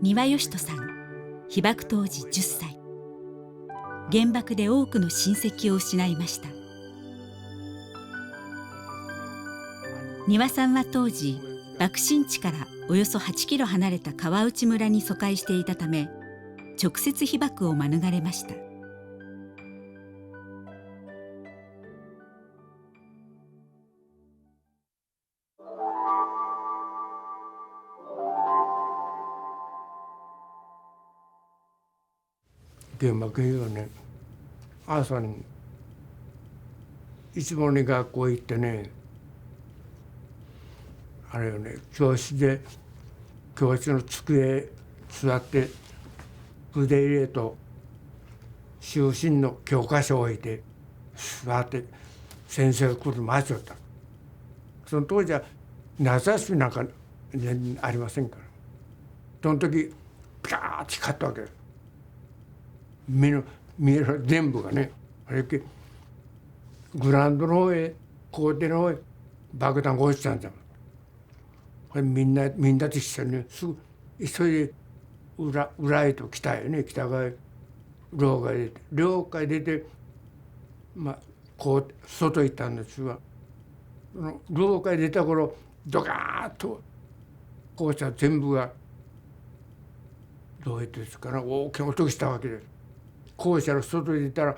丹羽義人さん、被爆当時10歳。原爆で多くの親戚を失いました。丹羽さんは当時爆心地からおよそ8キロ離れた川内村に疎開していたため、直接被爆を免れました。原爆の日はね、朝にいつもに学校行ってね、あれよね、教室の机座って筆入れと就寝の教科書を置いて座って先生が来るの待ちよった。その当時は夏休みなんか全然ありませんから、その時ピカーッて光ったわけです。見える全部がね。あれグラウンドの方へ校庭の方へ爆弾が落ちたんだ。これみんなと一緒にすぐ急いで裏へと北へね、北側へ廊下へ出てこう外行ったんですが、その廊下へ出た頃ドカーッと校舎全部がどうやってですかね、大きな音がしたわけです。校舎の外へ出たら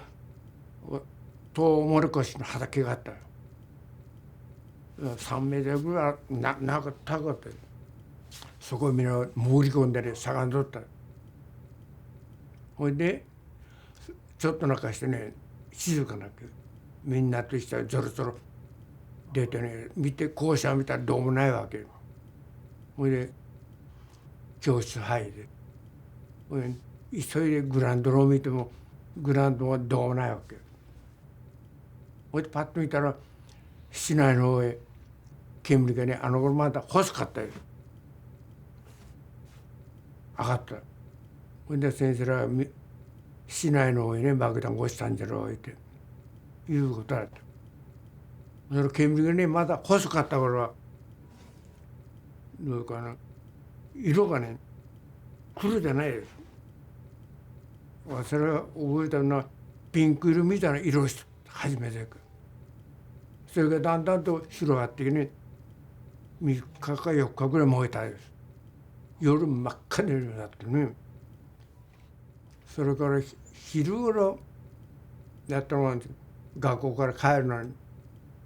トウモロコシの畑があったよ。3メートルぐらい高かったよ。そこをみんな潜り込んでね、しゃがんどった。ほいでちょっとなんかしてね、静かなくみんなと一緒にぞろぞろ出てね、見て校舎を見たらどうもないわけよ。ほいで教室入る。ほいで急いでグラウンドを見てもグラウンドはどうもないわけよ。ほいでパッと見たら市内の方へ煙がね、あの頃まだ細かったよ。上がった。ほいで先生らが市内の方へね、爆弾が落ちたんじゃろうっていうことだった。その煙がね、まだ細かった頃はどうかな、色がね黒じゃないです。それは覚えたのはピンク色みたいな色を初めて。それがだんだんと広がってね、3日か4日ぐらい燃えたんです。夜真っ赤になってね。それから昼頃やったのは学校から帰るのに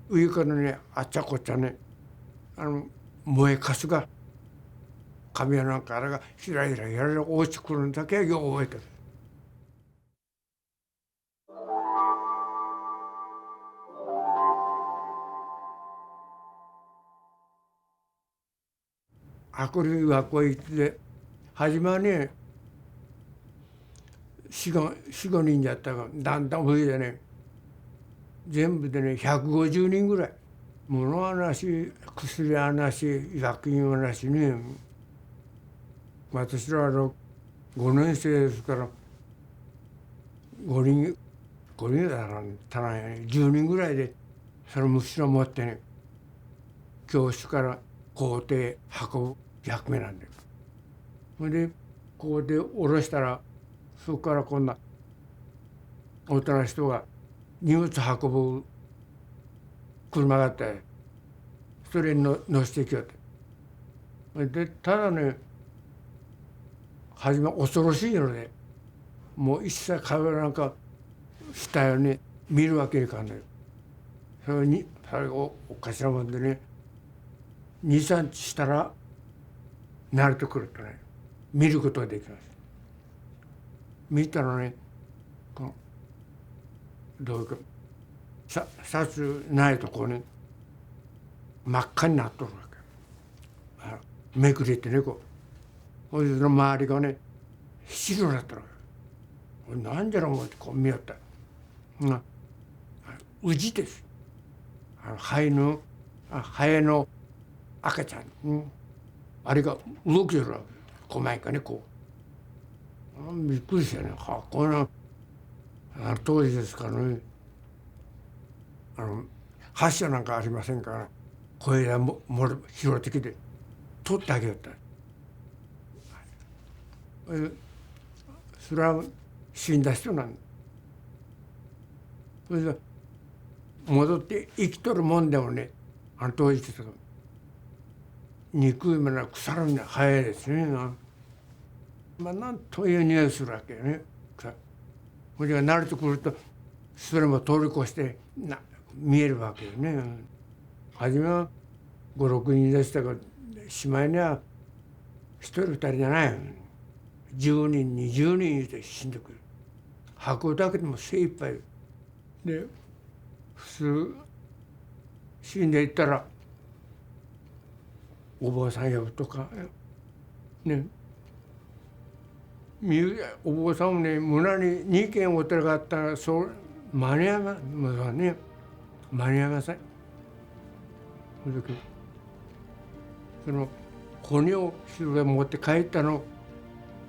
上からね、あっちゃこっちゃね、燃えかすが紙やなんかあれがひらひらひらひら落ちてくるんだけはよく覚えてる。明るい学校行って初めはね4、5人だったが、だんだん増えてね、全部でね150人ぐらい。物はなし、薬はなし、医薬品はなしね。私らは5年生ですから5人だから足らないね、10人ぐらいでその虫を持ってね、教室から校庭運ぶ役目なんだよ。それで校庭下ろしたら、そこから今度は大人の人が荷物運ぶ車があって、それに乗せてきよって。でただね、初め恐ろしいので、もう一切会話なんかしたように見るわけにいかんのよ。それをおかしなもんでね、2、3日したら慣れてくるとね、見ることができます。見たらね、どういうかシャツないとこね、真っ赤になっとるわけ。めくれてね、こう。その周りがね白になってるわけ。なんじゃろう思ってこう見よった。ウジです。ハエの赤ちゃん、あれが動きよるわけ。こう前かね、こう。びっくりしたね。こんな当時ですからね、発射なんかありませんから、声が拾ってきて取ってあげよった。それは死んだ人なんだ。それで戻って生きとるもんでもね、あの当時とか憎いものは腐るには早いですね。なんという匂いするわけよね。それが慣れてくるとそれも通り越して見えるわけよね。初めは5、6人でしたが、しまいには1人2人じゃないよ。10人20人で死んでくる。吐くだけでも精一杯で、普通死んでいったらお坊さん呼ぶとかね、お坊さんもね、村に2軒お寺があったらそう間に合いまね、間に合いません。その骨を持って帰ったの、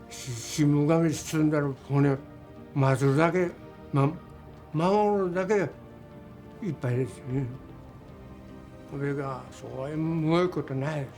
新聞紙に包んだの骨を混ぜるだけ、守るだけがいっぱいですよね。それがそういうむごいことないです。